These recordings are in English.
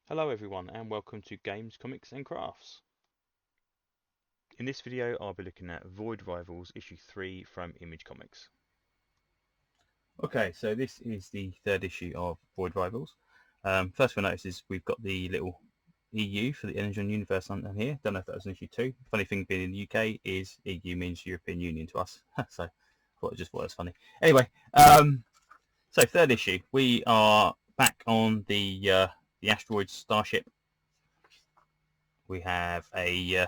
Hello everyone and welcome to Games, Comics and Crafts. In this video I'll be looking at Void Rivals issue 3 from Image Comics. Okay, so this is the third issue of Void Rivals. First thing I notice is we've got the little EU for the Energon Universe on here. Don't know if that was an issue 2. Funny thing being in the UK is EU means European Union to us. So I thought it just was funny. Anyway, so third issue. We are back on the asteroid starship. We have a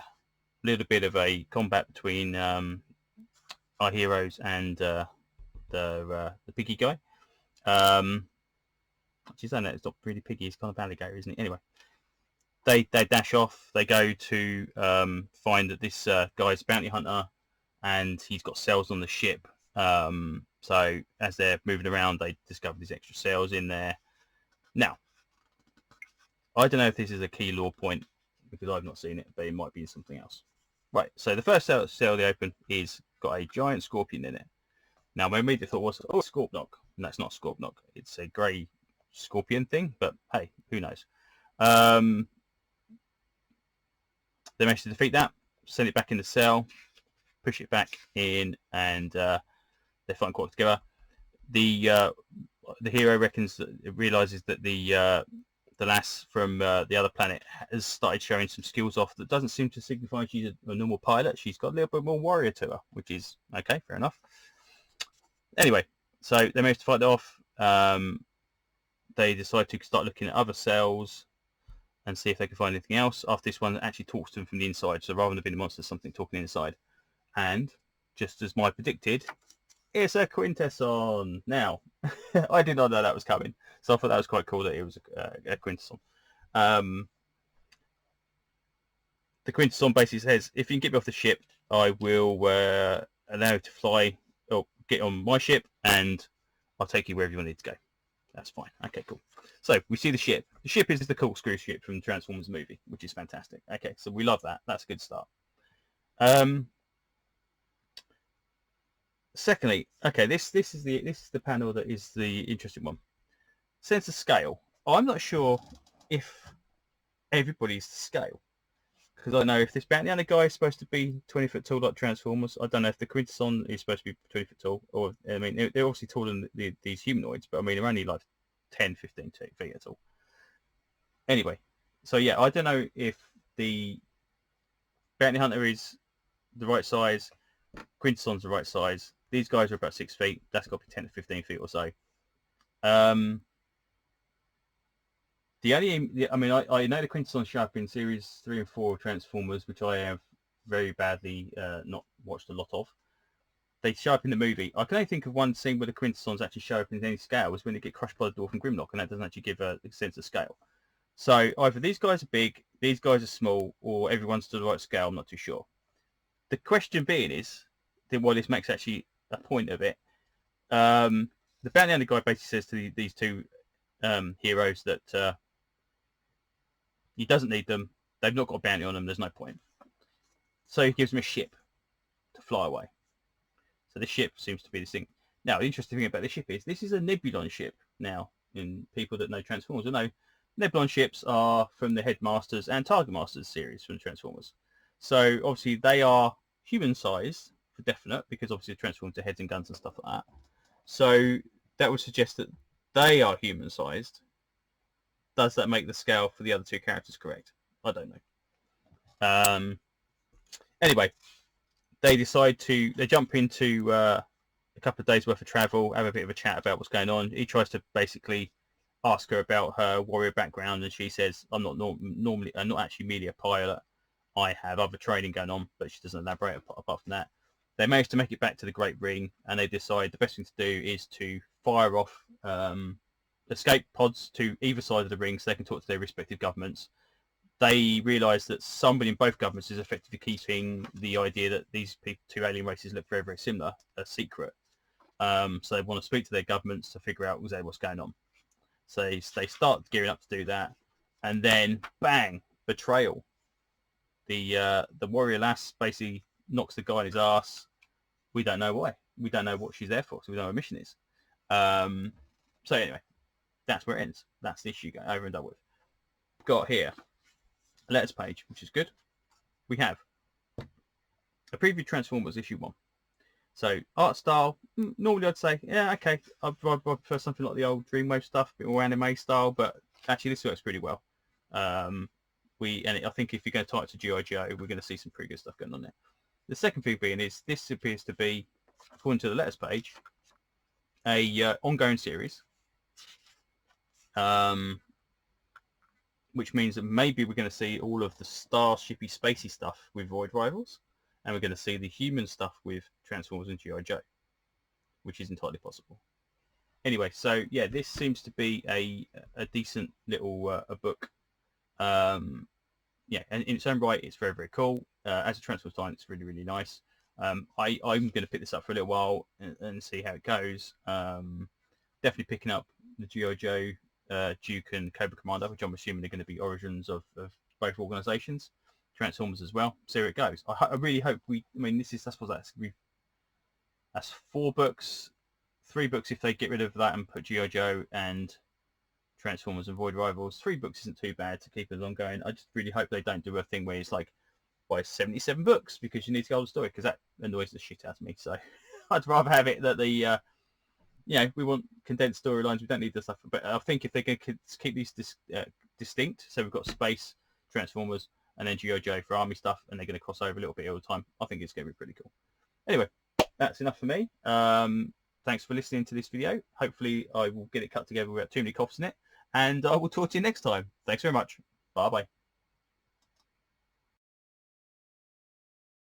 little bit of a combat between our heroes and the piggy guy. Actually, I know it's not really piggy. It's kind of alligator, isn't it? Anyway, they dash off. They go to find that this guy's a bounty hunter, and he's got cells on the ship. So as they're moving around, they discover these extra cells in there. Now, I don't know if this is a key lore point because I've not seen it, but it might be something else. Right. So the first cell they open is got a giant scorpion in it. Now, my immediate thought was, oh, Scorpnock. And that's not Scorpnock. It's a grey scorpion thing, but hey, who knows? They managed to defeat that, send it back in the cell, push it back in, and they fight quite together. The hero realizes that the lass from the other planet has started showing some skills off that doesn't seem to signify she's a normal pilot. She's got a little bit more warrior to her, which is okay, fair enough. Anyway, so they managed to fight it off. They decide to start looking at other cells and see if they can find anything else. After this one actually talks to them from the inside, so rather than being a monster, something talking inside. And just as Mike predicted, it's a quintesson. Now, I did not know that was coming, so I thought that was quite cool that it was a quintesson. The quintesson basically says, if you can get me off the ship, I will allow you to fly or get on my ship, and I'll take you wherever you need to go. That's fine. Okay, cool. So we see the ship. The ship is the corkscrew ship from the Transformers movie, which is fantastic. Okay, so we love that. That's a good start. Secondly, okay, this is the panel that is the interesting one. Sense of scale. I'm not sure if everybody's to scale, because I know if this bounty hunter guy is supposed to be 20 foot tall like Transformers. I don't know if the quintesson is supposed to be 20 foot tall, or I mean they're obviously taller than these humanoids, but I mean they're only like 10, 15 feet at all. Anyway, so yeah, I don't know if the bounty hunter is the right size, quintesson's the right size. These guys are about 6 feet. That's got to be 10 to 15 feet or so. The only, I mean, I know the quintesson show up in series 3 and 4 of Transformers, which I have very badly not watched a lot of. They show up in the movie. I can only think of one scene where the quintessons actually show up in any scale was when they get crushed by the Dwarf and Grimlock, and that doesn't actually give a sense of scale. So either these guys are big, these guys are small, or everyone's to the right scale. I'm not too sure. The question being is, why this makes actually a point of it. The bounty hunter guy basically says to these two heroes that he doesn't need them. They've not got a bounty on them. There's no point. So he gives them a ship to fly away. So the ship seems to be this thing. Now, the interesting thing about the ship is this is a Nebulon ship. Now, in people that know Transformers will know, Nebulon ships are from the Headmasters and Target Masters series from Transformers. So obviously they are human-sized for definite, because obviously they transform to heads and guns and stuff like that. So that would suggest that they are human-sized. Does that make the scale for the other two characters correct? I don't know. Anyway, they jump into a couple of days worth of travel, have a bit of a chat about what's going on. He tries to basically ask her about her warrior background, and she says, I'm not actually merely a pilot. I have other training going on, but she doesn't elaborate apart from that. They manage to make it back to the Great Ring, and they decide the best thing to do is to fire off escape pods to either side of the ring so they can talk to their respective governments. They realise that somebody in both governments is effectively keeping the idea that these two alien races look very, very similar a secret. So they want to speak to their governments to figure out what's going on. So they start gearing up to do that, and then bang, betrayal. The warrior lass basically knocks the guy on his ass. We don't know why. We don't know what she's there for, so we don't know what her mission is. So anyway, that's where it ends. That's the issue over and done with. got here a letters page, which is good. We have a preview Transformers issue 1. So art style, normally I'd say, yeah, okay, I prefer something like the old Dreamwave stuff, a bit more anime style, but actually this works pretty well. I think if you're going to tie it to G.I. Joe, we're going to see some pretty good stuff going on there. The second thing being is this appears to be, according to the letters page, a ongoing series, which means that maybe we're going to see all of the starshipy spacey stuff with Void Rivals, and we're going to see the human stuff with Transformers and G.I. Joe, which is entirely possible. Anyway, so yeah, this seems to be a decent little a book. Yeah, and in its own right, it's very, very cool. As a Transformers fan, it's really, really nice. I'm going to pick this up for a little while and see how it goes. Definitely picking up the G.I. Joe, Duke and Cobra Commander, which I'm assuming are going to be origins of both organisations. Transformers as well. See how it goes. I really hope that's 4 books, 3 books if they get rid of that and put G.I. Joe and Transformers and Void Rivals. 3 books isn't too bad to keep it ongoing. I just really hope they don't do a thing where it's like, buy 77 books because you need to go the story, because that annoys the shit out of me. So I'd rather have it that we want condensed storylines. We don't need the stuff. But I think if they're going to keep these distinct, so we've got Space, Transformers, and then G.I. Joe for Army stuff, and they're going to cross over a little bit all the time, I think it's going to be pretty cool. Anyway, that's enough for me. Thanks for listening to this video. Hopefully I will get it cut together without too many coughs in it, and I will talk to you next time. Thanks very much. Bye bye.